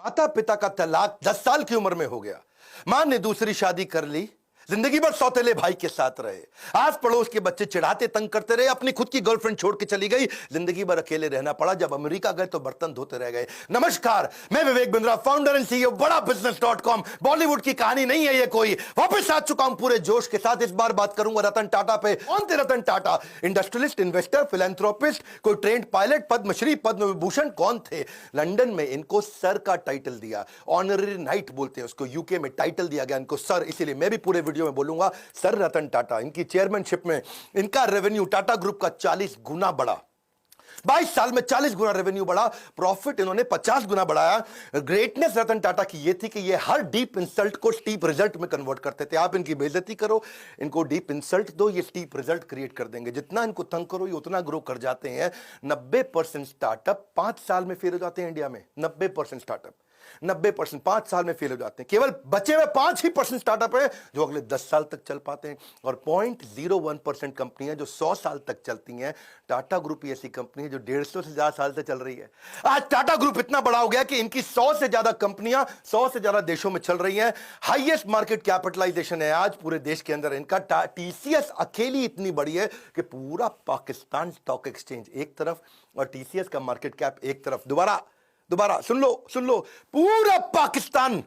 माता पिता का तलाक 10 साल की उम्र में हो गया। मां ने दूसरी शादी कर ली, जिंदगी भर सौतेले भाई के साथ रहे। आस पड़ोस के बच्चे चिढ़ाते तंग करते रहे, अपनी खुद की गर्लफ्रेंड छोड़ के चली गई, जिंदगी भर अकेले रहना पड़ा। जब अमेरिका गए तो बर्तन धोते रह गए। नमस्कार, मैं Vivek Bindra, founder and CEO बड़ा बिजनेस.com। बॉलीवुड की कहानी नहीं है ये कोई, वापस आ चुका हूं पूरे जोश के साथ। इस बार बात करूंगा रतन टाटा पे। कौन थे Ratan Tata? Industrialist, investor, philanthropist, कोई ट्रेंड पायलट, पद्मश्री, पद्म विभूषण कौन थे? लंदन में इनको सर का टाइटल दिया, ऑनररी नाइट बोलते हैं उसको। यूके में टाइटल दिया गया इनको सर, इसीलिए मैं भी पूरे वीडियो में बोलूंगा सर रतन टाटा। इनकी चेयरमैनशिप में इनका रेवेन्यू टाटा ग्रुप का 40 गुना बढ़ा। 22 साल में 40 गुना रेवेन्यू बढ़ा, प्रॉफिट इन्होंने 50 गुना बढ़ाया। ग्रेटनेस रतन टाटा की ये थी कि ये हर डीप इंसल्ट को स्टीप रिजल्ट में कन्वर्ट करते थे। आप इनकी बेइज्जती करो, इनको डीप इंसल्ट दो, ये स्टीप रिजल्ट क्रिएट कर देंगे। जितना इनको तंग करो ये उतना ग्रो कर जाते हैं। 90% स्टार्टअप 5 साल में फेल हो जाते हैं इंडिया में। 90% स्टार्टअप 90% 5 साल में फेल हो जाते हैं। केवल बचे हुए 5% स्टार्टअप है जो अगले 10 साल तक चल पाते हैं, और 0.01% कंपनियां जो 100 साल तक चलती हैं। टाटा ग्रुप ऐसी कंपनी है जो 150 से ज्यादा साल से चल रही है। आज टाटा ग्रुप इतना बड़ा हो गया कि इनकी 100 से ज्यादा कंपनियां 100 से ज्यादा देशों में चल रही हैं। हाईएस्ट मार्केट कैपिटलाइजेशन है आज पूरे देश के अंदर इनका। टीसीएस अकेली इतनी बड़ी है कि पूरा पाकिस्तान स्टॉक एक्सचेंज एक तरफ और टीसीएस का मार्केट कैप एक तरफ। दोबारा सुन लो, पूरा पाकिस्तान,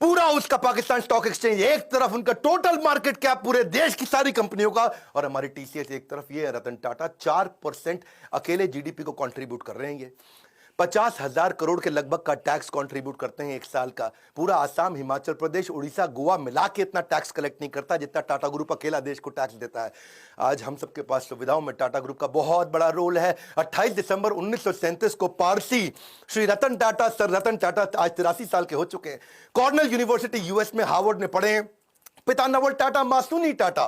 पूरा उसका पाकिस्तान स्टॉक एक्सचेंज एक तरफ, उनका टोटल मार्केट कैप पूरे देश की सारी कंपनियों का, और हमारी टीसीएस एक तरफ। ये रतन टाटा 4% अकेले जीडीपी को कंट्रीब्यूट कर रहे हैं। ये 50,000 करोड़ के लगभग का टैक्स कंट्रीब्यूट करते हैं एक साल का। पूरा आसाम, हिमाचल प्रदेश, उड़ीसा, गोवा मिला के इतना टैक्स कलेक्ट नहीं करता जितना टाटा ग्रुप अकेला देश को टैक्स देता है। आज हम सबके पास सुविधाओं में टाटा ग्रुप का बहुत बड़ा रोल है। 28 दिसंबर 1937 को पारसी श्री रतन टाटा, सर रतन टाटा आज 83 साल के हो चुके हैं। कॉर्नेल यूनिवर्सिटी यूएस में हार्वर्ड में पढ़े हैं। पिता नवल टाटा, मां सुनी टाटा।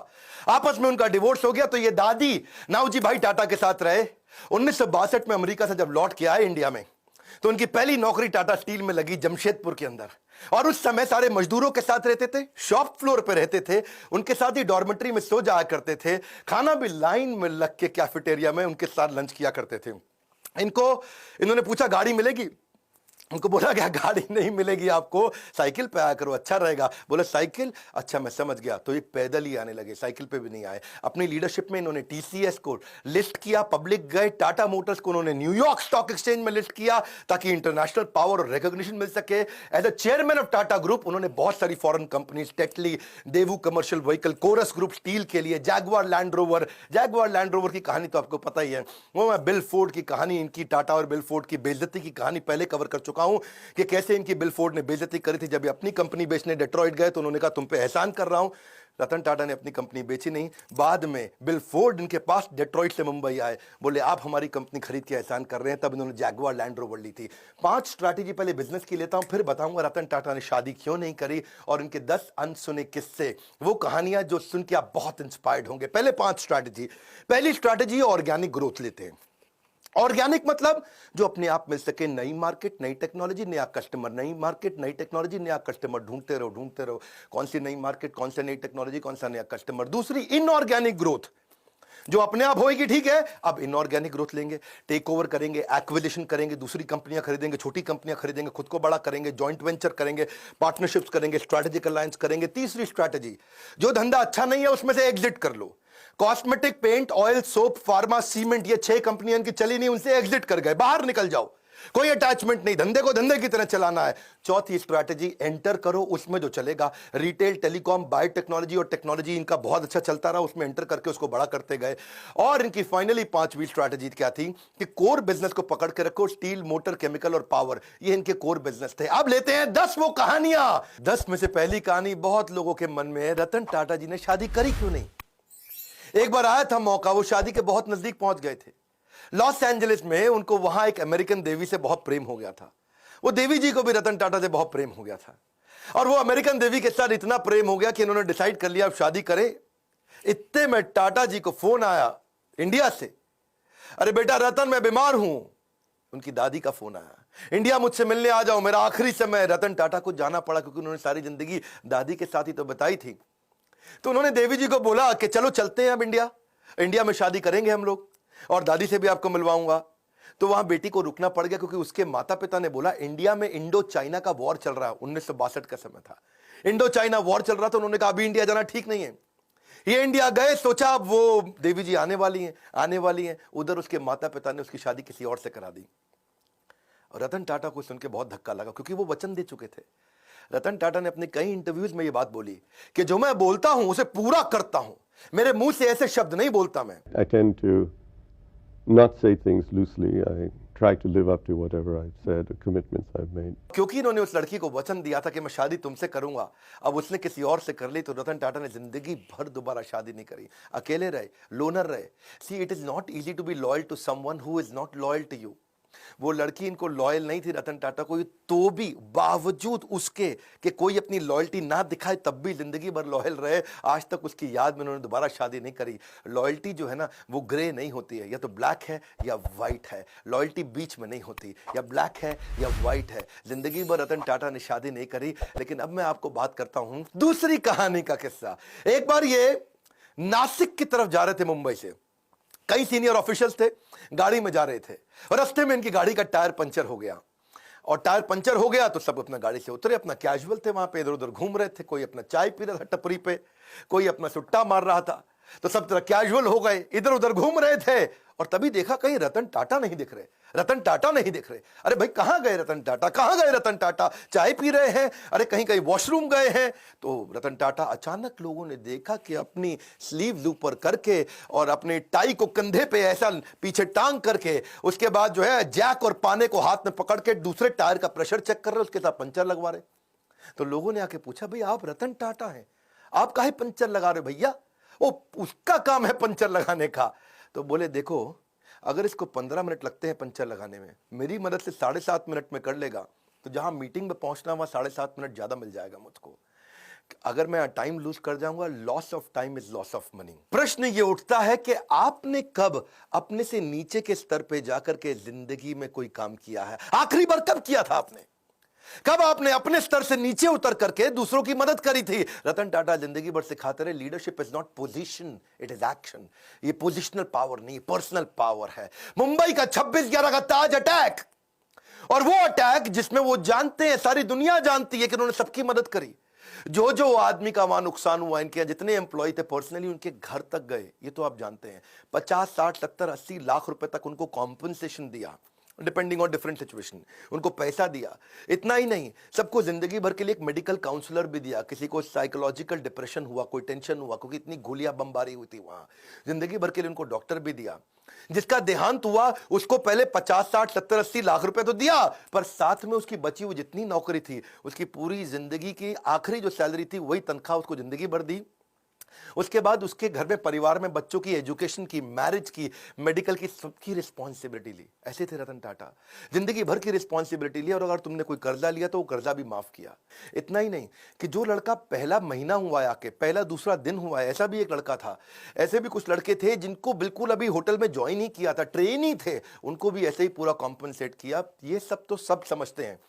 आपस में उनका डिवोर्स हो गया तो ये दादी नावजी भाई टाटा के साथ रहे। 1962 में अमेरिका से जब लौट के आए इंडिया में तो उनकी पहली नौकरी टाटा स्टील में लगी जमशेदपुर के अंदर, और उस समय सारे मजदूरों के साथ रहते थे, शॉप फ्लोर पे रहते थे, उनके साथ ही डॉर्मेट्री में सो जाया करते थे, खाना भी लाइन में लग के कैफेटेरिया में उनके साथ लंच किया करते थे। इन्होंने पूछा गाड़ी मिलेगी? उनको बोला गया गाड़ी नहीं मिलेगी आपको, साइकिल पे आया करो अच्छा रहेगा। बोला साइकिल, अच्छा मैं समझ गया। तो ये पैदल ही आने लगे, साइकिल पे भी नहीं आए। अपनी लीडरशिप में इन्होंने टीसीएस को लिस्ट किया, पब्लिक गए। टाटा मोटर्स को उन्होंने न्यूयॉर्क स्टॉक एक्सचेंज में लिस्ट किया ताकि इंटरनेशनल पावर और रिकॉग्निशन मिल सके। As a chairman of Tata group उन्होंने बहुत सारी foreign companies, Tetley, Daewoo commercial vehicle, Corus group steel के लिए, जैगवार लैंड रोवर की कहानी तो आपको पता ही है। वो मैं बिल फोर्ड की कहानी, इनकी टाटा और बिल फोर्ड की बेइज्जती की कहानी पहले कवर कर चुका हूं कि कैसे इनकी बिल फोर्ड ने बेइज्जती करी थी। जब ये अपनी कंपनी बेचने डेट्रॉइट गए तो उन्होंने कहा तुम पे एहसान कर रहा हूं। रतन टाटा ने अपनी कंपनी बेची नहीं। बाद में बिल फोर्ड इनके पास डेट्रॉइट से मुंबई आए, बोले आप हमारी कंपनी खरीद के एहसान कर रहे हैं। तब इन्होंने जैगवार लैंड रोवर ली थी। 5 स्ट्रैटेजी पहले बिजनेस की लेता हूं, फिर बताऊंगा रतन टाटा ने शादी क्यों नहीं करी और इनके 10 अनसुने किस्से, वो कहानियां जो सुन के आप बहुत इंस्पायर्ड होंगे। पहले 5 स्ट्रैटेजी। पहली स्ट्रैटेजी ऑर्गेनिक ग्रोथ लेते हैं। ऑर्गेनिक मतलब जो अपने आप मिल सके, नई मार्केट, नई टेक्नोलॉजी, नया कस्टमर। नई मार्केट, नई टेक्नोलॉजी, नया कस्टमर, ढूंढते रहो। कौन सी नई मार्केट, कौन सी नई टेक्नोलॉजी, कौन सा नया कस्टमर। दूसरी इनऑर्गेनिक ग्रोथ, जो अपने आप होएगी ठीक है, अब इनऑर्गेनिक ग्रोथ लेंगे, टेक ओवर करेंगे, एक्विजिशन करेंगे, दूसरी कंपनियां खरीदेंगे, छोटी कंपनियां खरीदेंगे, खुद को बड़ा करेंगे, जॉइंट वेंचर करेंगे, पार्टनरशिप्स करेंगे, स्ट्रैटेजिक अलायंस करेंगे। तीसरी स्ट्रैटेजी, जो धंधा अच्छा नहीं है उसमें से एग्जिट कर लो। Cosmetic, paint, oil, soap, pharma, cement, ये 6 कंपनियां इनकी चली नहीं, उनसे एग्जिट कर गए, बाहर निकल जाओ, कोई अटैचमेंट नहीं, धंधे को धंधे की तरह चलाना है। चौथी स्ट्रैटेजी, एंटर करो उसमें जो चलेगा। रिटेल, टेलीकॉम, बायोटेक्नोलॉजी और टेक्नोलॉजी इनका बहुत अच्छा चलता रहा, उसमें एंटर करके उसको बड़ा करते गए। और इनकी फाइनली 5वीं स्ट्रैटेजी क्या थी कि कोर बिजनेस को पकड़ के रखो। स्टील, मोटर, केमिकल और पावर, ये इनके कोर बिजनेस थे। अब लेते हैं 10 वो कहानियां। 10 में से पहली कहानी बहुत लोगों के मन में है, रतन टाटा जी ने शादी करी क्यों नहीं। एक बार आया था मौका, वो शादी के बहुत नजदीक पहुंच गए थे। लॉस एंजलिस में उनको वहां एक अमेरिकन देवी से बहुत प्रेम हो गया था। वो देवी जी को भी रतन टाटा से बहुत प्रेम हो गया था, और वो अमेरिकन देवी के साथ इतना प्रेम हो गया कि इन्होंने डिसाइड कर लिया अब शादी करें। इतने में टाटा जी को फोन आया इंडिया से, अरे बेटा रतन मैं बीमार हूं। उनकी दादी का फोन आया, इंडिया मुझसे मिलने आ जाओ, मेरा आखिरी समय। रतन टाटा को जाना पड़ा क्योंकि उन्होंने सारी जिंदगी दादी के साथ ही तो बताई थी। तो उन्होंने देवी जी को बोला कि चलो चलते हैं अब इंडिया में शादी करेंगे हम लोग, और दादी से भी आपको मिलवाऊंगा। तो वहां बेटी को रुकना पड़ गया क्योंकि उसके माता पिता ने बोला इंडिया में इंडो चाइना का वॉर चल रहा है, 1962 का समय था, इंडो चाइना वॉर चल रहा था। उन्होंने कहा अभी इंडिया जाना ठीक नहीं है। ये इंडिया गए, सोचा अब वो देवी जी आने वाली हैं। उधर उसके माता पिता ने उसकी शादी किसी और से करा दी। और रतन टाटा को सुन के बहुत धक्का लगा क्योंकि वो वचन दे चुके थे। रतन टाटा ने अपने कई इंटरव्यूज में ये बात बोली कि जो मैं बोलता हूं उसे पूरा करता हूं, मेरे मुंह से ऐसे शब्द नहीं बोलता मैं। I tend to not say things loosely. I try to live up to whatever I've said, the commitments I've made. क्योंकि इन्होंने उस लड़की को वचन दिया था कि मैं शादी तुमसे करूंगा, अब उसने किसी और से कर ली, तो रतन टाटा ने जिंदगी भर दोबारा शादी नहीं करी, अकेले रहे, लोनर रहे। See it is not easy to be loyal to someone who is not loyal to you. वो लड़की इनको लॉयल नहीं थी रतन टाटा को, तो भी बावजूद उसके कि कोई अपनी लॉयल्टी ना दिखाए तब भी जिंदगी भर लॉयल रहे। आज तक उसकी याद में उन्होंने दोबारा शादी नहीं करी। लॉयल्टी जो है ना वो ग्रे नहीं होती है, या तो ब्लैक है या वाइट है, लॉयल्टी बीच में नहीं होती, या ब्लैक है या वाइट है। जिंदगी भर रतन टाटा ने शादी नहीं करी। लेकिन अब मैं आपको बात करता हूं दूसरी कहानी का किस्सा। एक बार ये नासिक की तरफ जा रहे थे मुंबई से, कई सीनियर ऑफिशियल्स थे, गाड़ी में जा रहे थे और रास्ते में इनकी गाड़ी का टायर पंचर हो गया। और टायर पंचर हो गया तो सब अपना गाड़ी से उतरे, अपना कैजुअल थे, वहां पे इधर उधर घूम रहे थे, कोई अपना चाय पी रहा था टपरी पे, कोई अपना सुट्टा मार रहा था, तो सब तरह कैजुअल हो गए, इधर उधर घूम रहे थे। और तभी देखा कहीं रतन टाटा नहीं दिख रहे, रतन टाटा नहीं दिख रहे। अरे भाई कहां गए रतन टाटा, कहां गए रतन टाटा, चाय पी रहे हैं, अरे कहीं कहीं वॉशरूम गए हैं। तो रतन टाटा अचानक लोगों ने देखा कि अपनी स्लीव ऊपर करके और अपने टाई को कंधे पे ऐसा पीछे टांग करके, उसके बाद जो है जैक और पाने को हाथ में पकड़ के दूसरे टायर का प्रेशर चेक कर रहे, उसके साथ पंचर लगवा रहे। तो लोगों ने आके पूछा भाई आप रतन टाटा हैं, आप काहे पंचर लगा रहे भैया, वो उसका काम है पंचर लगाने का। तो बोले देखो अगर इसको 15 मिनट लगते हैं पंचर लगाने में, मेरी मदद से 7.5 मिनट में कर लेगा, तो जहां मीटिंग में पहुंचना वहां 7.5 मिनट ज्यादा मिल जाएगा मुझको। अगर मैं टाइम लूज कर जाऊंगा, loss of time is loss of money. प्रश्न ये उठता है कि आपने कब अपने से नीचे के स्तर पे जाकर के जिंदगी में कोई काम किया है? आखिरी बार कब किया था आपने? कब आपने अपने स्तर से नीचे उतर करके दूसरों की मदद करी थी? रतन टाटा जिंदगी भर सिखाते रहे leadership is not position, it is action. ये पोजिशनल पावर नहीं, पर्सनल पावर है। मुंबई का 26/11 का ताज अटैक, और वो अटैक जिसमें वो जानते हैं, सारी दुनिया जानती है कि उन्होंने सबकी मदद करी। जो जो आदमी का वहां नुकसान हुआ, इनके जितने एम्प्लॉय थे पर्सनली उनके घर तक गए, ये तो आप जानते हैं। 50, 60, 70, 80 लाख रुपए तक उनको कॉम्पनसेशन दिया, डिपेंडिंग ऑन डिफरेंट सिचुएशन, उनको पैसा दिया। इतना ही नहीं, सबको जिंदगी भर के लिए एक मेडिकल काउंसलर भी दिया। किसी को साइकोलॉजिकल डिप्रेशन हुआ, कोई टेंशन हुआ, क्योंकि इतनी गोलियां बमबारी हुई थी वहां, जिंदगी भर के लिए उनको डॉक्टर भी दिया। जिसका देहांत हुआ उसको पहले 50, 60, 70, 80 लाख रुपए तो दिया, पर साथ में उसकी बची हुई जितनी नौकरी थी, उसकी पूरी जिंदगी की आखिरी जो सैलरी थी वही तनख्वाह उसको जिंदगी भर दी। उसके बाद उसके घर में, परिवार में बच्चों की एजुकेशन की, मैरिज की, मेडिकल की, सबकी रिस्पॉन्सिबिलिटी ली। ऐसे थे रतन टाटा, जिंदगी भर की रिस्पॉन्सिबिलिटी ली। और अगर तुमने कोई कर्जा लिया तो वो कर्जा भी माफ किया। इतना ही नहीं कि जो लड़का पहला महीना हुआ है आके, पहला दूसरा दिन हुआ है, ऐसा भी एक लड़का था। ऐसे भी कुछ लड़के थे जिनको बिल्कुल अभी होटल में ज्वाइन ही किया था, ट्रेन ही थे, उनको भी ऐसे ही पूरा कॉम्पनसेट किया। ये सब तो सब समझते हैं,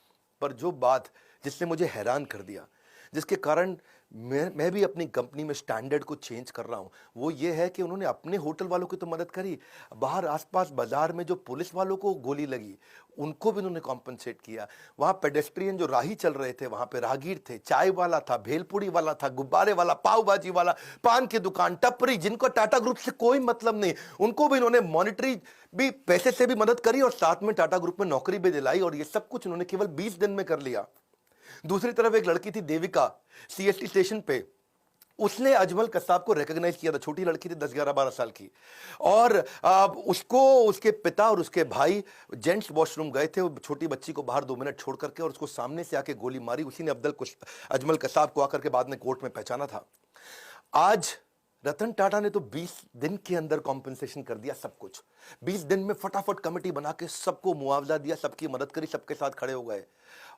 पर जो बात जिसने मुझे हैरान कर दिया, जिसके कारण मैं भी अपनी कंपनी में स्टैंडर्ड को चेंज कर रहा हूं, वो ये है कि उन्होंने अपने होटल वालों की तो मदद करी, बाहर आसपास बाजार में जो पुलिस वालों को गोली लगी उनको भी उन्होंने कॉम्पनसेट किया। वहां पेडेस्ट्रियन जो राही चल रहे थे, वहां पे राहगीर थे, चाय वाला था, भेलपुड़ी वाला था, गुब्बारे वाला, पाव भाजी वाला, पान की दुकान, टपरी, जिनको टाटा ग्रुप से कोई मतलब नहीं, उनको भी इन्होंने मॉनिटरी भी, पैसे से भी मदद करी और साथ में टाटा ग्रुप में नौकरी भी दिलाई। और ये सब कुछ उन्होंने केवल 20 दिन में कर लिया। दूसरी तरफ एक लड़की थी देविका, सीएसटी स्टेशन पे, उसने अजमल कसाब को रिकॉग्नाइज किया था। छोटी लड़की थी, 10, 11, 12 साल की, और उसको उसके पिता और उसके भाई जेंट्स वॉशरूम गए थे, छोटी बच्ची को बाहर 2 मिनट छोड़ करके, और उसको सामने से आके गोली मारी। उसी ने अजमल कसाब को आकर के बाद में कोर्ट में पहचाना था। आज रतन टाटा ने तो 20 दिन के अंदर कॉम्पनसेशन कर दिया सब कुछ। 20 दिन में फटाफट कमेटी बना के सबको मुआवजा दिया, सबकी मदद करी, सबके साथ खड़े हो गए।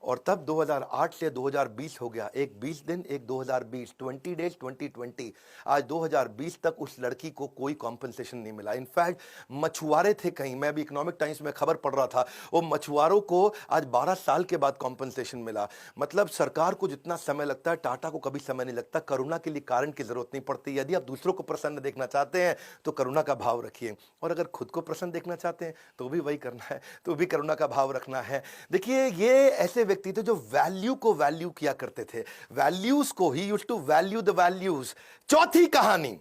और तब 2008 से 2020 हो गया, एक 20 दिन, एक 2020, 20 डेज, 2020। आज 2020 तक उस लड़की को कोई कॉम्पनसेशन नहीं मिला। इनफैक्ट मछुआरे थे कहीं, मैं अभी इकोनॉमिक टाइम्स में खबर पढ़ रहा था, वो मछुआरों को आज 12 साल के बाद कॉम्पनसेशन मिला। मतलब सरकार को जितना समय लगता है, टाटा को कभी समय नहीं लगता। करुणा के लिए कारण की जरूरत नहीं पड़ती। यदि आप दूसरों को प्रसन्न देखना चाहते हैं तो करुणा का भाव रखिए, और अगर खुद को को प्रसन्न देखना चाहते हैं तो भी वही करना है, तो भी करुणा का भाव रखना है। देखिए ये ऐसे व्यक्ति थे जो वैल्यू को वैल्यू किया करते थे, वैल्यूज को ही used to value the values. चौथी कहानी,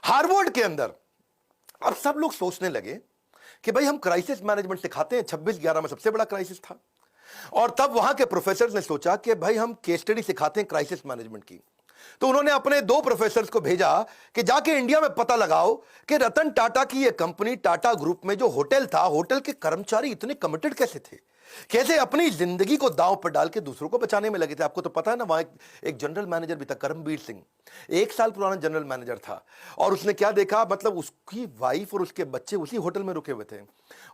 हार्वर्ड के अंदर अब सब लोग सोचने लगे कि भाई हम क्राइसिस मैनेजमेंट सिखाते हैं, 26/11 में सबसे बड़ा क्राइसिस था, और तब वहां के प्रोफेसर ने सोचा कि भाई हम केस स्टडी सिखाते हैं क्राइसिस मैनेजमेंट की। तो उन्होंने अपने 2 प्रोफेसर्स को भेजा कि जाके इंडिया में पता लगाओ कि रतन टाटा की यह कंपनी टाटा ग्रुप में जो होटल था, होटल के कर्मचारी इतने कमिटेड कैसे थे, कैसे अपनी जिंदगी को दांव पर डाल के दूसरों को बचाने में लगे थे। आपको तो पता है ना, वहां एक जनरल मैनेजर भी था, करमबीर सिंह, 1 साल पुराना जनरल मैनेजर था, और उसने क्या देखा, मतलब उसकी वाइफ और उसके बच्चे उसी होटल में रुके हुए थे,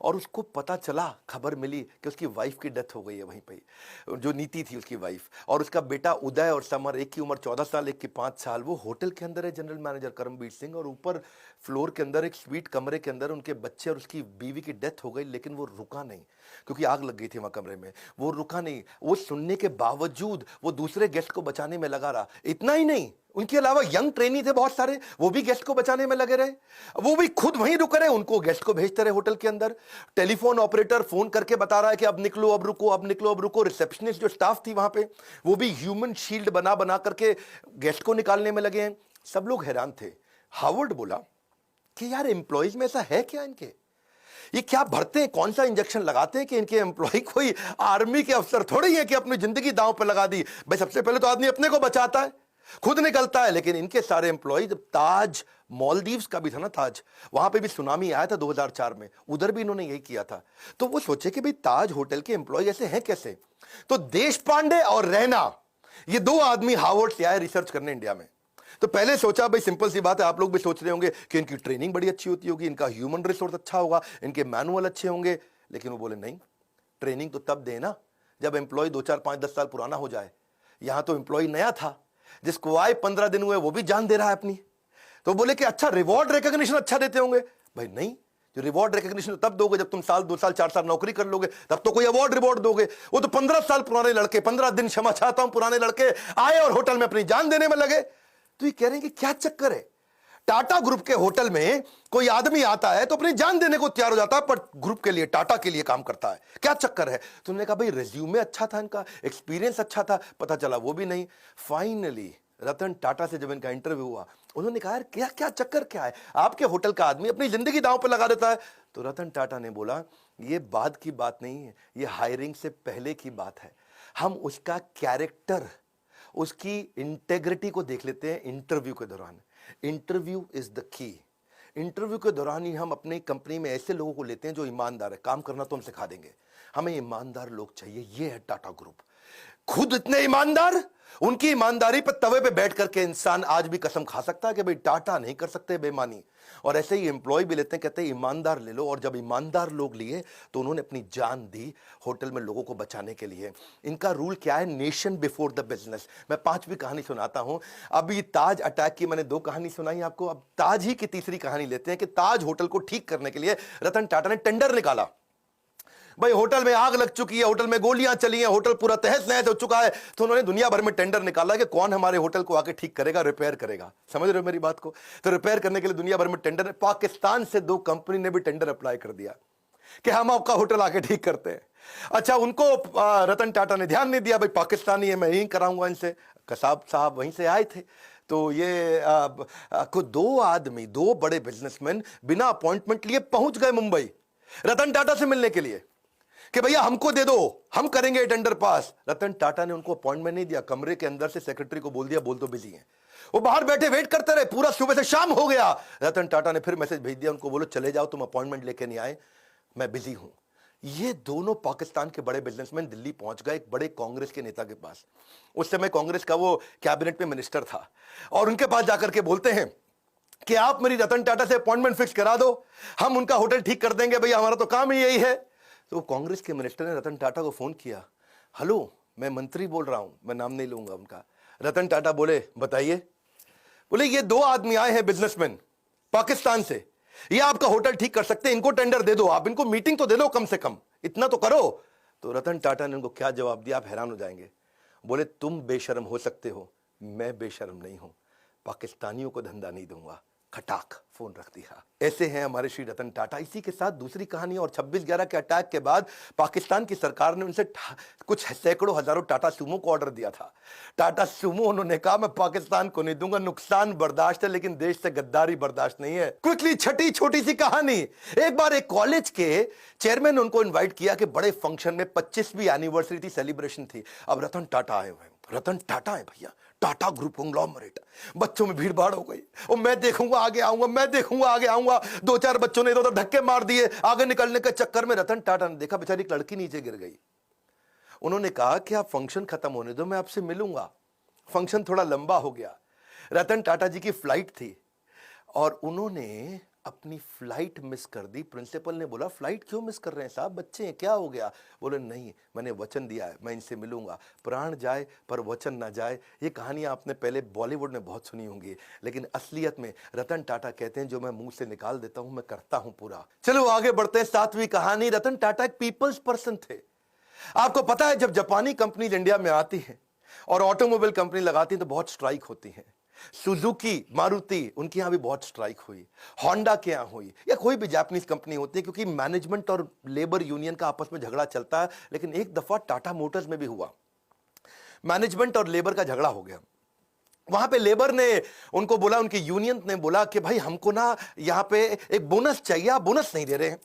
और उसको पता चला, खबर मिली कि उसकी वाइफ की डेथ हो गई है वहीं पे, जो नीति थी उसकी वाइफ, और उसका बेटा उदय और समर, एक की उम्र 14 साल, एक की 5 साल, वो होटल के अंदर है जनरल मैनेजर करमबीर सिंह, और ऊपर फ्लोर के अंदर एक स्वीट कमरे के अंदर उनके बच्चे और उसकी बीवी की डेथ हो गई, लेकिन वो रुका नहीं, क्योंकि आग लग गई थी वहां कमरे में। वो रुका नहीं, वो सुनने के बावजूद वो दूसरे गेस्ट को बचाने में लगा रहा। इतना ही नहीं, उनके अलावा यंग ट्रेनी थे बहुत सारे, वो भी गेस्ट को बचाने में लगे रहे, वो भी खुद वहीं रुक रहे, उनको गेस्ट को भेजते रहे होटल के अंदर। टेलीफोन ऑपरेटर फोन करके बता रहा है कि अब निकलो, अब रुको, अब निकलो, अब रुको। रिसेप्शनिस्ट जो स्टाफ थी वहां पे, वो भी ह्यूमन शील्ड बना बना करके गेस्ट को निकालने में लगे हैं। सब लोग हैरान थे। हार्वर्ड बोला कि यार एम्प्लॉइज में ऐसा है क्या, इनके ये क्या भरते हैं, कौन सा इंजेक्शन लगाते हैं कि इनके एम्प्लॉय कोई आर्मी के अफसर थोड़ी है कि अपनी जिंदगी दांव पर लगा दी। भाई सबसे पहले तो आदमी अपने को बचाता है, खुद निकलता है, लेकिन इनके सारे एम्प्लॉय, ताज मालदीव्स का भी था ना ताज, वहां पे भी सुनामी आया था 2004 में, उधर भी इन्होंने यही किया था। तो वो सोचे कि भाई ताज होटल के एम्प्लॉय ऐसे हैं कैसे। तो देश पांडे और रैना, ये 2 आदमी हार्वर्ड से आए रिसर्च करने इंडिया में। तो पहले सोचा भाई सिंपल सी बात है, आप लोग भी सोच रहे होंगे कि इनकी ट्रेनिंग बड़ी अच्छी होती होगी, इनका ह्यूमन रिसोर्स अच्छा होगा, इनके मैनुअल अच्छे होंगे, लेकिन वो बोले नहीं, ट्रेनिंग तो तब देना जब एम्प्लॉय 2, 4, 5, 10 साल पुराना हो जाए। यहां तो एम्प्लॉय नया था, जिसको आए 15 दिन हुए वो भी जान दे रहा है अपनी। तो बोले कि अच्छा रिवॉर्ड रिकॉग्निशन अच्छा देते होंगे। भाई नहीं, जो रिवॉर्ड रिकॉग्निशन तब दोगे जब तुम साल 2 साल 4 साल नौकरी कर लोगे, तब तो कोई अवार्ड रिवॉर्ड दोगे। वो तो 15 साल पुराने लड़के, 15 दिन क्षमा चाहता हूं, पुराने लड़के आए और होटल में अपनी जान देने में लगे। तो ये कह रहे हैं कि क्या चक्कर है, टाटा ग्रुप के होटल में कोई आदमी आता है तो अपनी जान देने को तैयार हो जाता है, पर ग्रुप के लिए, टाटा के लिए काम करता है, क्या चक्कर है। तो उन्होंने कहा भाई रिज्यूमे अच्छा था, इनका एक्सपीरियंस अच्छा था, पता चला वो भी नहीं। फाइनली रतन टाटा से जब इनका इंटरव्यू हुआ, उन्होंने कहा यार क्या क्या चक्कर क्या है, आपके होटल का आदमी अपनी जिंदगी दांव पर लगा देता है। तो रतन टाटा ने बोला ये बाद की बात नहीं है, ये हायरिंग से पहले की बात है। हम उसका कैरेक्टर, उसकी इंटेग्रिटी को देख लेते हैं इंटरव्यू के दौरान। Interview is the key. Interview के दौरान ही हम अपनी कंपनी में ऐसे लोगों को लेते हैं जो ईमानदार है, काम करना तो हम सिखा देंगे, हमें ईमानदार लोग चाहिए। ये है टाटा ग्रुप, खुद इतने ईमानदार, उनकी ईमानदारी पर तवे पे बैठ करके इंसान आज भी कसम खा सकता है कि भाई टाटा नहीं कर सकते बेईमानी। और ऐसे ही एम्प्लॉय भी लेते हैं, कहते हैं ईमानदार ले लो। और जब ईमानदार लोग लिए तो उन्होंने अपनी जान दी होटल में लोगों को बचाने के लिए। इनका रूल क्या है, नेशन बिफोर द बिजनेस। मैं 5वीं कहानी सुनाता हूं। अभी ताज अटैक की मैंने 2 कहानी सुनाई आपको, अब ताज ही की तीसरी कहानी लेते हैं कि ताज होटल को ठीक करने के लिए रतन टाटा ने टेंडर निकाला। भाई होटल में आग लग चुकी है, होटल में गोलियां चली हैं, होटल पूरा तहस नहस हो चुका है। तो उन्होंने दुनिया भर में टेंडर निकाला कि कौन हमारे होटल को आके ठीक करेगा, रिपेयर करेगा। समझ रहे हो मेरी बात को। तो रिपेयर करने के लिए दुनिया भर में टेंडर, पाकिस्तान से 2 कंपनी ने भी टेंडर अप्लाई कर दिया कि हम आपका होटल आके ठीक करते हैं। अच्छा, उनको रतन टाटा ने ध्यान नहीं दिया, भाई पाकिस्तानी है, मैं यही कराऊंगा इनसे। कसाब साहब वहीं से आए थे। तो ये को 2 आदमी, 2 बड़े बिजनेसमैन बिना अपॉइंटमेंट लिए पहुंच गए मुंबई रतन टाटा से मिलने के लिए कि भैया हमको दे दो, हम करेंगे टेंडर पास। रतन टाटा ने उनको अपॉइंटमेंट नहीं दिया, कमरे के अंदर से सेक्रेटरी को बोल दिया बोल तो बिजी हैं। वो बाहर बैठे वेट करते रहे, पूरा सुबह से शाम हो गया। रतन टाटा ने फिर मैसेज भेज दिया उनको, बोलो चले जाओ, तुम अपॉइंटमेंट लेके नहीं आए, मैं बिजी हूं। ये दोनों पाकिस्तान के बड़े बिजनेसमैन दिल्ली पहुंच गए एक बड़े कांग्रेस के नेता के पास। उस समय कांग्रेस का वो कैबिनेट में मिनिस्टर था, और उनके पास जाकर के बोलते हैं कि आप मेरी रतन टाटा से अपॉइंटमेंट फिक्स करा दो, हम उनका होटल ठीक कर देंगे, भैया हमारा तो काम ही यही है। तो कांग्रेस के मिनिस्टर ने रतन टाटा को फोन किया, हेलो मैं मंत्री बोल रहा हूं, मैं नाम नहीं लूंगा उनका। रतन टाटा बोले बताइए। बोले ये 2 आदमी आए हैं बिजनेसमैन पाकिस्तान से, ये आपका होटल ठीक कर सकते हैं, इनको टेंडर दे दो, आप इनको मीटिंग तो दे दो, कम से कम इतना तो करो। तो रतन टाटा ने उनको क्या जवाब दिया, आप हैरान हो जाएंगे। बोले तुम बेशर्म हो सकते हो, मैं बेशर्म नहीं हूं, पाकिस्तानियों को धंधा नहीं दूंगा। खटाक फोन रख दिया। ऐसे हैं हमारे श्री रतन टाटा। इसी के साथ दूसरी कहानी, और 26/11 के अटैक के बाद पाकिस्तान की सरकार ने उनसे कुछ सैकड़ों हजारों टाटा सूमो को ऑर्डर दिया था। टाटा सूमो, उन्होंने कहा मैं पाकिस्तान को नहीं दूंगा, नुकसान बर्दाश्त है लेकिन देश से गद्दारी बर्दाश्त नहीं है। क्विकली छठी छोटी सी कहानी, एक बार एक कॉलेज के चेयरमैन ने उनको इन्वाइट किया कि बड़े फंक्शन में 25वीं एनिवर्सरी थी, सेलिब्रेशन थी। अब रतन टाटा आए हुए हैं, रतन टाटा है भैया, टाटा ग्रुप कंग्लोमरेट। बच्चों में भीड़ भाड़ हो गई, और मैं देखूंगा आगे आऊंगा, मैं देखूंगा आगे आऊंगा। 2-4 बच्चों ने इधर धक्के मार दिए आगे निकलने के चक्कर में। रतन टाटा ने देखा बेचारी एक लड़की नीचे गिर गई। उन्होंने कहा कि आप फंक्शन खत्म होने दो, मैं आपसे मिलूंगा। फंक्शन थोड़ा लंबा हो गया। रतन टाटा जी की फ्लाइट थी और उन्होंने अपनी फ्लाइट मिस कर दी। प्रिंसिपल ने बोला फ्लाइट क्यों मिस कर रहे हैं साहब, बच्चे हैं, क्या हो गया? बोले नहीं, मैंने वचन दिया है, मैं इनसे मिलूंगा। प्राण जाए पर वचन ना जाए। ये कहानियां आपने पहले बॉलीवुड में बहुत सुनी होंगी, लेकिन असलियत में रतन टाटा कहते हैं जो मैं मुंह से निकाल देता हूं मैं करता हूं पूरा। चलो आगे बढ़ते हैं। 7वीं कहानी, रतन टाटा एक पीपल्स पर्सन थे। आपको पता है जब जापानी कंपनी इंडिया में आती है और ऑटोमोबाइल कंपनी लगाती है तो बहुत स्ट्राइक होती है। सुजुकी, मारुति, उनके यहां भी बहुत स्ट्राइक हुई। होंडा के यहां हुई, या कोई भी जापानीज कंपनी होती है, क्योंकि मैनेजमेंट और लेबर यूनियन का आपस में झगड़ा चलता है। लेकिन एक दफा टाटा मोटर्स में भी हुआ, मैनेजमेंट और लेबर का झगड़ा हो गया। वहां पे लेबर ने उनको बोला, उनकी यूनियन ने बोला कि भाई हमको ना यहां पे एक बोनस चाहिए, आप बोनस नहीं दे रहे हैं।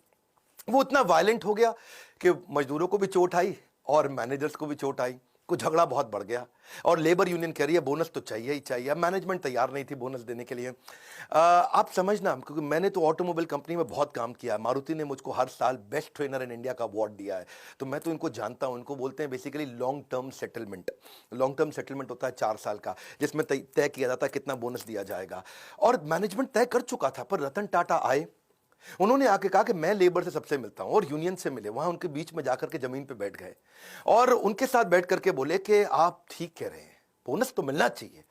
वो इतना वायलेंट हो गया कि मजदूरों को भी चोट आई और मैनेजर्स को भी चोट आई। कुछ झगड़ा बहुत बढ़ गया और लेबर यूनियन कह रही है बोनस तो चाहिए ही चाहिए। मैनेजमेंट तैयार नहीं थी बोनस देने के लिए। आप समझना, क्योंकि मैंने तो ऑटोमोबाइल कंपनी में बहुत काम किया है। मारुति ने मुझको हर साल बेस्ट ट्रेनर इन इंडिया का अवार्ड दिया है, तो मैं तो इनको जानता हूं। इनको बोलते हैं basically long term settlement. Long term settlement होता है 4 साल का, जिसमें तय किया जाता है कितना बोनस दिया जाएगा। और मैनेजमेंट तय कर चुका था, पर रतन टाटा आए। उन्होंने आके कहा कि मैं लेबर से सबसे मिलता हूं, और यूनियन से मिले। वहां उनके बीच में जाकर के जमीन पे बैठ गए और उनके साथ बैठ करके बोले कि आप ठीक कह रहे हैं, बोनस तो मिलना चाहिए,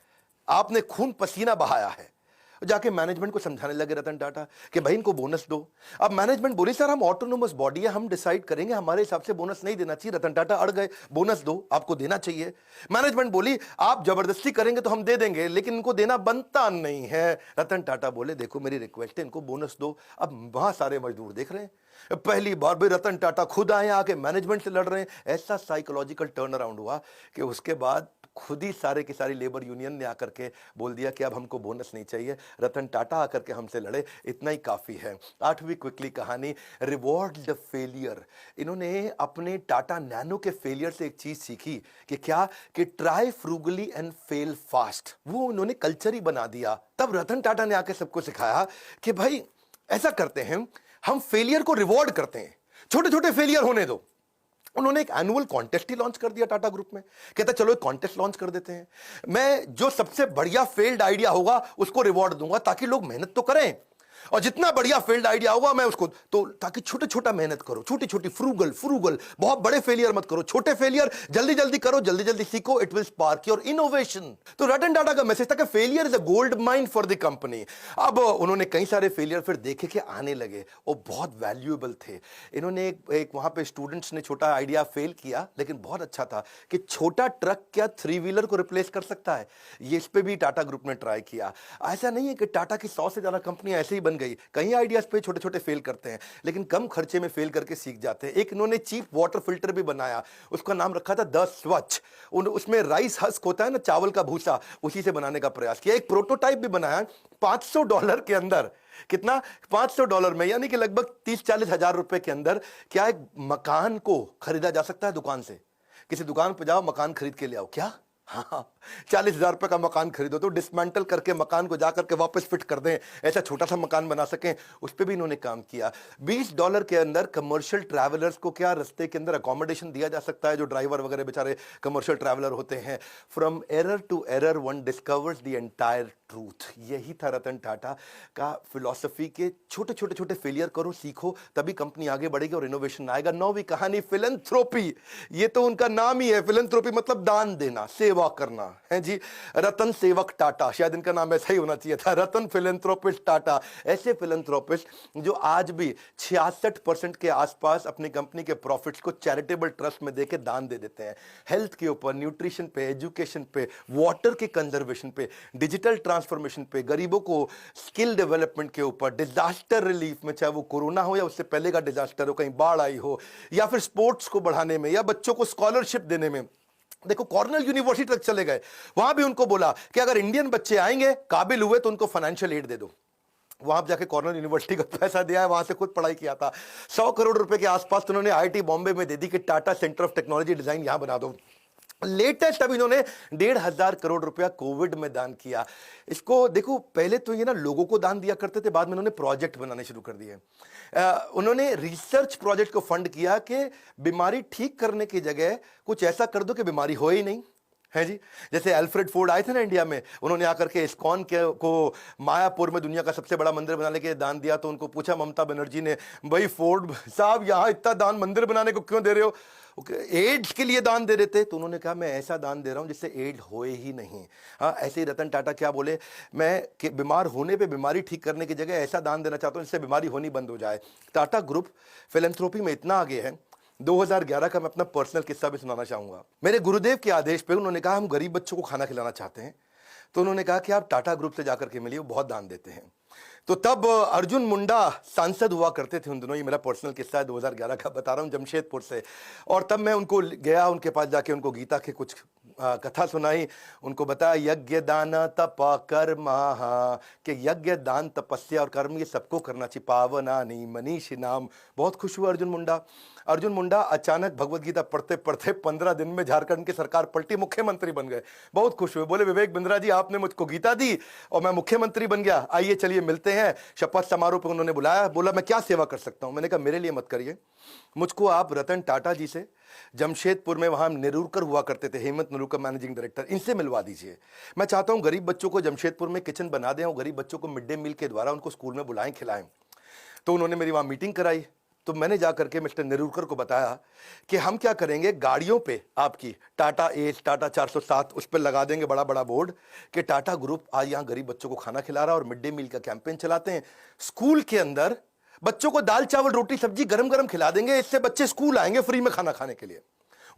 आपने खून पसीना बहाया है। जाके मैनेजमेंट को समझाने लगे रतन टाटा कि भाई इनको बोनस दो। अब मैनेजमेंट बोली सर हम ऑटोनोमस बॉडी है, हम डिसाइड करेंगे, हमारे हिसाब से बोनस नहीं देना चाहिए। रतन टाटा अड़ गए, बोनस दो, आपको देना चाहिए। मैनेजमेंट बोली आप जबरदस्ती करेंगे तो हम दे देंगे, लेकिन इनको देना बनता नहीं है। रतन टाटा बोले देखो मेरी रिक्वेस्ट है, इनको बोनस दो। अब वहां सारे मजदूर देख रहे हैं, पहली बार भी रतन टाटा खुद आए, आके मैनेजमेंट से लड़ रहे हैं। ऐसा साइकोलॉजिकल टर्न अराउंड हुआ कि उसके बाद खुद ही सारे की सारी लेबर यूनियन ने आकर के बोल दिया कि अब हमको बोनस नहीं चाहिए, रतन टाटा आकर के हमसे लड़े, इतना ही काफी है। 8वीं क्विकली कहानी, रिवॉर्ड द फेलियर। इन्होंने अपने टाटा नैनो के फेलियर से एक चीज सीखी कि क्या, कि try frugally and fail fast. वो उन्होंने कल्चर ही बना दिया। तब रतन टाटा ने आकर सबको सिखाया कि भाई ऐसा करते हैं, हम फेलियर को रिवॉर्ड करते हैं, छोटे छोटे फेलियर होने दो। उन्होंने एक एनुअल कॉन्टेस्ट ही लॉन्च कर दिया टाटा ग्रुप में। कहता चलो एक कॉन्टेस्ट लॉन्च कर देते हैं, मैं जो सबसे बढ़िया फेल्ड आइडिया होगा उसको रिवॉर्ड दूंगा, ताकि लोग मेहनत तो करें, और जितना बढ़िया फेल्ड आइडिया होगा मैं उसको, तो ताकि छोटे छोटा मेहनत करो, छोटी छोटी फ्रूगल, बहुत बड़े फेलियर मत करो, छोटे फेलियर जल्दी जल्दी करो, जल्दी जल्दी सीखो, it will spark your innovation. तो रतन टाटा का मैसेज था कि failure is a gold mine for the company. अब उन्होंने कई सारे फेलियर फिर देखे कि आने लगे, वो बहुत वैल्यूएबल थे। इन्होंने एक वहां पे स्टूडेंट्स ने छोटा आइडिया फेल किया, लेकिन बहुत अच्छा था कि छोटा ट्रक क्या 3 व्हीलर को रिप्लेस कर सकता है। ये इस पे भी टाटा ग्रुप ने ट्राई किया। ऐसा नहीं है कि टाटा की 100 से ज्यादा कंपनियां ऐसे ही बन गई, कई आइडियाज पे छोटे छोटे फेल करते हैं, लेकिन कम खर्चे में फेल करके सीख जाते हैं। एक इन्होंने चीप वाटर फिल्टर भी बनाया, उसका नाम रखा था द स्वच्छ। उसमें राइस हस्क होता है ना, चावल का भूसा, उसी से बनाने का प्रयास किया। एक प्रोटोटाइप भी बनाया $500 के अंदर। कितना? $500 में, यानी कि लगभग 30-40 हजार रुपए के अंदर क्या एक मकान को खरीदा जा सकता है दुकान से। किसी दुकान पे जाओ, मकान खरीद के ले आओ। क्या? हाँ, 40,000 रुपए का मकान खरीदो तो डिसमेंटल करके मकान को जाकर के वापस फिट कर दें, ऐसा छोटा सा मकान बना सकें, उस पर भी इन्होंने काम किया। $20 के अंदर कमर्शियल ट्रैवलर्स को क्या रास्ते के अंदर अकोमोडेशन दिया जा सकता है, जो ड्राइवर वगैरह बेचारे कमर्शियल ट्रैवलर होते हैं। From error to error one discovers the entire truth. यही था रतन टाटा का फिलॉसफी के छोटे छोटे छोटे फेलियर करो, सीखो, तभी कंपनी आगे बढ़ेगी और इनोवेशन आएगा। 9वीं कहानी, फिलैंथ्रोपी। ये तो उनका नाम ही है, फिलैंथ्रोपी मतलब दान देना, सेवा करना है जी। रतन सेवक टाटा, शायद इनका नाम ऐसा ही होना चाहिए था, रतन फिलैंथ्रोपिस्ट टाटा। ऐसे फिलैंथ्रोपिस्ट जो आज भी 66% के आसपास अपनी कंपनी के प्रॉफिट्स को चैरिटेबल ट्रस्ट में देके दान दे देते हैं। हेल्थ के ऊपर, न्यूट्रिशन पे, एजुकेशन पे, वाटर के कंजर्वेशन पे, डिजिटल ट्रांसफॉर्मेशन पे, गरीबों को स्किल डेवलपमेंट के ऊपर, डिजास्टर रिलीफ में, चाहे वो कोरोना हो या उससे पहले का डिजास्टर हो, कहीं बाढ़ आई हो, या फिर स्पोर्ट्स को बढ़ाने में, या बच्चों को स्कॉलरशिप देने में। देखो कॉर्नेल यूनिवर्सिटी तक चले गए, वहां भी उनको बोला कि अगर इंडियन बच्चे आएंगे, काबिल हुए, तो उनको फाइनेंशियल एड दे दो। वहां जाके कॉर्नेल यूनिवर्सिटी का पैसा दिया है, वहां से खुद पढ़ाई किया था। 100 करोड़ रुपए के आसपास तो उन्होंने आईआईटी बॉम्बे में दे दी कि Tata centre of technology design यहां बना दो। लेटेस्ट अब इन्होंने 1,500 करोड़ रुपया कोविड में दान किया। इसको देखो, पहले तो ये ना लोगों को दान दिया करते थे, बाद में उन्होंने प्रोजेक्ट बनाने शुरू कर दिए। उन्होंने रिसर्च प्रोजेक्ट को फंड किया कि बीमारी ठीक करने की जगह कुछ ऐसा कर दो कि बीमारी हो ही नहीं है जी। जैसे अल्फ्रेड फोर्ड आए थे ना इंडिया में, उन्होंने आकर के इस्कॉन को मायापुर में दुनिया का सबसे बड़ा मंदिर बनाने के दान दिया। तो उनको पूछा ममता बनर्जी ने, भाई फोर्ड साहब यहां इतना दान मंदिर बनाने को क्यों दे रहे हो? एड्स के लिए दान दे रहे थे। तो उन्होंने कहा मैं ऐसा दान दे रहा हूं जिससे एड होए ही नहीं। हाँ, ऐसे ही रतन टाटा क्या बोले, मैं बीमार होने पे बीमारी ठीक करने की जगह ऐसा दान देना चाहता हूं जिससे बीमारी होनी बंद हो जाए। टाटा ग्रुप फिलैंथ्रोपी में इतना आगे है। 2011 का मैं अपना पर्सनल किस्सा भी सुनाना चाहूंगा। मेरे गुरुदेव के आदेश पे उन्होंने कहा हम गरीब बच्चों को खाना खिलाना चाहते हैं। तो उन्होंने कहा कि आप टाटा ग्रुप से जाकर के मिलिए, वो बहुत दान देते हैं। तो तब अर्जुन मुंडा सांसद हुआ करते थे उन दिनों, ये मेरा पर्सनल किस्सा है 2011 का बता रहा हूँ, जमशेदपुर से। और तब मैं उनको गया, उनके पास जाके उनको गीता के कुछ कथा सुनाई, उनको बताया यज्ञ दान तप कर्म, कि यज्ञ दान तपस्या और कर्म ये सबको करना चाहिए, पावनानि मनीषी नाम। बहुत खुश हुआ अर्जुन मुंडा अचानक भगवत गीता पढ़ते पढ़ते 15 दिन में झारखंड की सरकार पलटी, मुख्यमंत्री बन गए। बहुत खुश हुए, बोले विवेक बिंद्रा जी आपने मुझको गीता दी और मैं मुख्यमंत्री बन गया, आइए चलिए मिलते हैं। शपथ समारोह पर उन्होंने बुलाया, बोला मैं क्या सेवा कर सकता हूं? मैंने कहा मेरे लिए मत करिए, मुझको आप रतन टाटा जी से, जमशेदपुर में वहां नेरुरकर हुआ करते थे, हेमंत नेरुरकर मैनेजिंग डायरेक्टर, इनसे मिलवा दीजिए। मैं चाहता हूं गरीब बच्चों को जमशेदपुर में किचन बना दें और गरीब बच्चों को मिड डे मील के द्वारा उनको स्कूल में बुलाएं, खिलाएं। तो उन्होंने मेरी वहां मीटिंग कराई। तो मैंने जाकर के मिस्टर नेरुरकर को बताया कि हम क्या करेंगे, गाड़ियों पे आपकी टाटा एस, टाटा 407 उस पर लगा देंगे बड़ा बड़ा बोर्ड कि टाटा ग्रुप आज यहाँ गरीब बच्चों को खाना खिला रहा है और मिड डे मील का कैंपेन चलाते हैं। स्कूल के अंदर बच्चों को दाल चावल रोटी सब्जी गरम गरम खिला देंगे, इससे बच्चे स्कूल आएंगे फ्री में खाना खाने के लिए।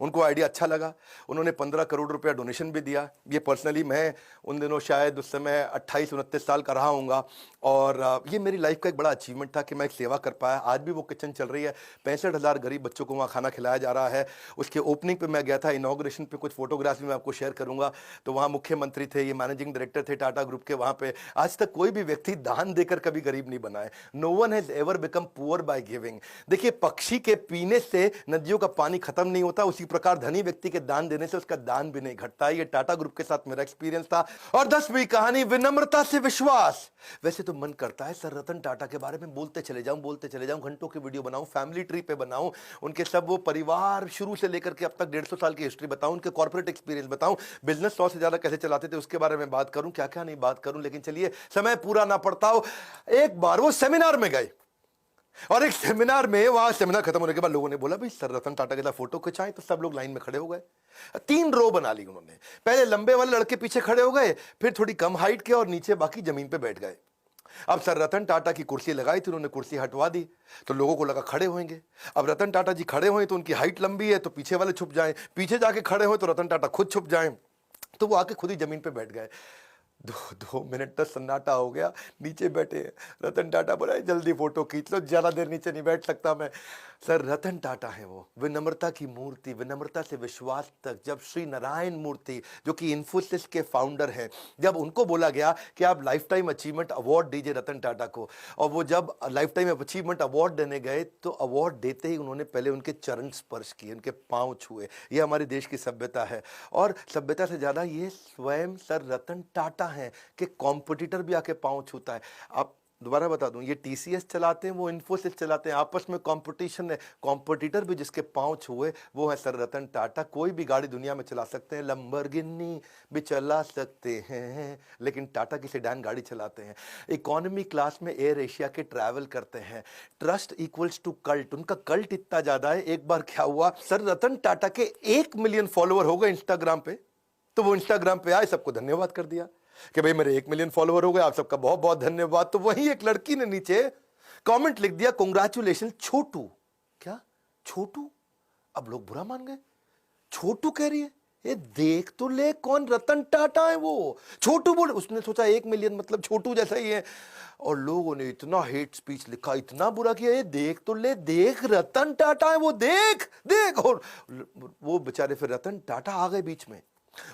उनको आइडिया अच्छा लगा, उन्होंने 15 करोड़ रुपया डोनेशन भी दिया। ये पर्सनली मैं उन दिनों शायद उस समय 28-29 साल का रहा हूँगा और ये मेरी लाइफ का एक बड़ा अचीवमेंट था कि मैं एक सेवा कर पाया। आज भी वो किचन चल रही है, 65,000 गरीब बच्चों को वहाँ खाना खिलाया जा रहा है। उसके ओपनिंग पे मैं गया था, इनॉग्रेशन पे कुछ फोटोग्राफ्स भी मैं आपको शेयर करूँगा। तो वहाँ मुख्यमंत्री थे, ये मैनेजिंग डायरेक्टर थे टाटा ग्रुप के। वहाँ पे आज तक कोई भी व्यक्ति दान देकर कभी गरीब नहीं बना है। No one has ever become poor by giving. देखिए, पक्षी के पीने से नदियों का पानी खत्म नहीं होता, उसी प्रकार धनी व्यक्ति के दान देने से उसका दान भी नहीं घटता। ये टाटा ग्रुप के साथ मेरा एक्सपीरियंस था। और 10वीं कहानी, विनम्रता से विश्वास। वैसे तो मन करता है सर रतन टाटा के बारे में बोलते चले जाऊं, घंटों की वीडियो बनाऊं, फैमिली ट्री पे बनाऊं, उनके सब वो परिवार शुरू से लेकर के अब तक 150 साल की हिस्ट्री बताऊं, उनके कॉर्पोरेट एक्सपीरियंस बताऊं, बिजनेस 100 से ज्यादा कैसे चलाते थे उसके बारे में बात करूं, क्या क्या नहीं बात करूं। लेकिन चलिए, समय पूरा ना पड़ता हो। एक बार वो सेमिनार में गए और एक सेमिनार में, वहां सेमिनार खत्म होने के बाद लोगों ने बोला भाई सर रतन टाटा के साथ फोटो खिंचाएं। तो सब लोग लाइन में खड़े हो गए, 3 रो बना ली उन्होंने। पहले लंबे वाले लड़के पीछे खड़े हो गए, फिर थोड़ी कम हाइट के, और नीचे बाकी जमीन पे बैठ गए। अब सर रतन टाटा की कुर्सी लगाई थी, उन्होंने कुर्सी हटवा दी तो लोगों को लगा खड़े होंगे। अब रतन टाटा जी खड़े हुए तो उनकी हाइट लंबी है तो पीछे वाले छुप जाएं, पीछे जाके खड़े हुए तो रतन टाटा खुद छुप जाएं। तो वो आके खुद ही जमीन पे बैठ गए। 2 मिनट तक सन्नाटा हो गया, नीचे बैठे। रतन टाटा बोला जल्दी फोटो खींच लो, ज्यादा देर नीचे नहीं बैठ सकता मैं। सर रतन टाटा है वो, विनम्रता की मूर्ति, विनम्रता से विश्वास तक। जब श्री नारायण मूर्ति जो कि इन्फोसिस के फाउंडर हैं, जब उनको बोला गया कि आप लाइफ टाइम अचीवमेंट अवार्ड दीजिए रतन टाटा को, और वो जब लाइफ टाइम अचीवमेंट अवार्ड देने गए तो अवार्ड देते ही उन्होंने पहले उनके चरण स्पर्श किए, उनके पांव छुए। ये हमारे देश की सभ्यता है। और सभ्यता से ज्यादा ये स्वयं सर रतन टाटा हैं कि कॉम्पिटिटर भी आके पांव छूता है। आप दोबारा बता दूं, ये टीसीएस चलाते हैं, वो इन्फोसिस चलाते हैं, आपस में कंपटीशन है। कॉम्पिटिटर भी जिसके पांव छुए वो है सर रतन टाटा। कोई भी गाड़ी दुनिया में चला सकते हैं, लंबरगिनी भी चला सकते हैं, लेकिन टाटा की सेडान गाड़ी चलाते हैं। इकोनॉमी क्लास में एयर एशिया के ट्रैवल करते हैं। ट्रस्ट इक्वल्स टू कल्ट, उनका कल्ट इतना ज्यादा है। एक बार क्या हुआ, सर रतन टाटा के 1 मिलियन फॉलोअर हो गए इंस्टाग्राम पे। तो वो इंस्टाग्राम पे आए, सबको धन्यवाद कर दिया कि भाई मेरे 1 मिलियन फॉलोवर हो गए, आप सबका बहुत बहुत धन्यवाद। तो वहीं एक लड़की ने नीचे कमेंट लिख दिया, कांग्रेचुलेशन छोटू। क्या छोटू? अब लोग बुरा मान गए, छोटू कह रही है, ये देख तो ले कौन रतन टाटा है वो। छोटू बोले, उसने सोचा 1 मिलियन मतलब छोटू जैसा ही है, और लोगों ने इतना हेट स्पीच लिखा, इतना बुरा किया, ये देख तो ले, देख रतन टाटा है वो, देख देख। और वो बेचारे फिर रतन टाटा आ गए बीच में,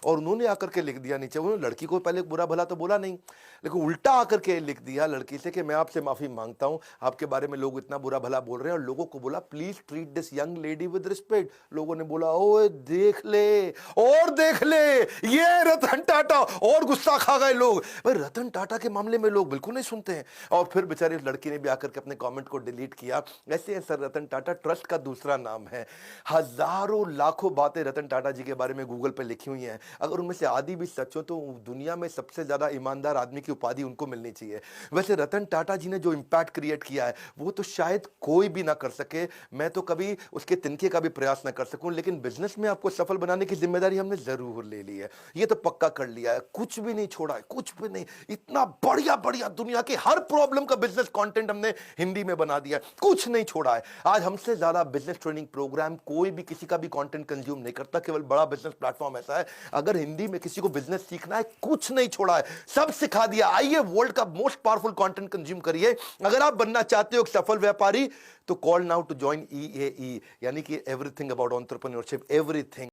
और उन्होंने आकर के लिख दिया नीचे, उन्होंने लड़की को पहले बुरा भला तो बोला नहीं, लेकिन उल्टा आकर के लिख दिया लड़की से कि मैं आपसे माफी मांगता हूं, आपके बारे में लोग इतना बुरा भला बोल रहे हैं, और लोगों को बोला please treat this young lady with respect. लोगों ने बोला ओए देख ले, और देख ले, ये रतन टाटा, और गुस्सा खा गए लोग। भाई रतन टाटा के मामले में लोग बिल्कुल नहीं सुनते हैं। और फिर बेचारी लड़की ने भी आकर के अपने कमेंट को डिलीट किया। ऐसे है सर, रतन टाटा ट्रस्ट का दूसरा नाम है। हजारों लाखों बातें रतन टाटा जी के बारे में गूगल पे लिखी हुई हैं, अगर उनमें से आधी भी सच हो तो दुनिया में सबसे ज्यादा ईमानदार आदमी की उपाधि उनको मिलनी चाहिए। वैसे रतन टाटा जी ने जो इंपैक्ट क्रिएट किया है वो तो शायद कोई भी ना कर सके, मैं तो कभी उसके तिनके का भी प्रयास ना कर सकूं, लेकिन बिजनेस में आपको सफल बनाने की जिम्मेदारी हमने जरूर ले ली है, ये तो पक्का कर लिया है, कुछ भी नहीं छोड़ा है, कुछ भी नहीं। इतना बढ़िया बढ़िया दुनिया के हर प्रॉब्लम का बिजनेस कंटेंट हमने हिंदी में बना दिया है, कुछ नहीं छोड़ा है। आज हमसे ज्यादा बिजनेस ट्रेनिंग प्रोग्राम कोई भी किसी का भी कंटेंट कंज्यूम नहीं करता, केवल बड़ा बिजनेस प्लेटफॉर्म ऐसा है, अगर हिंदी में किसी को बिजनेस सीखना है कुछ नहीं छोड़ा है, सब सिखा दिया। आइए वर्ल्ड का मोस्ट पावरफुल कंटेंट कंज्यूम करिए। अगर आप बनना चाहते हो एक सफल व्यापारी तो call now to join EAE, यानी कि एवरीथिंग अबाउट एंटरप्रेन्योरशिप, एवरीथिंग।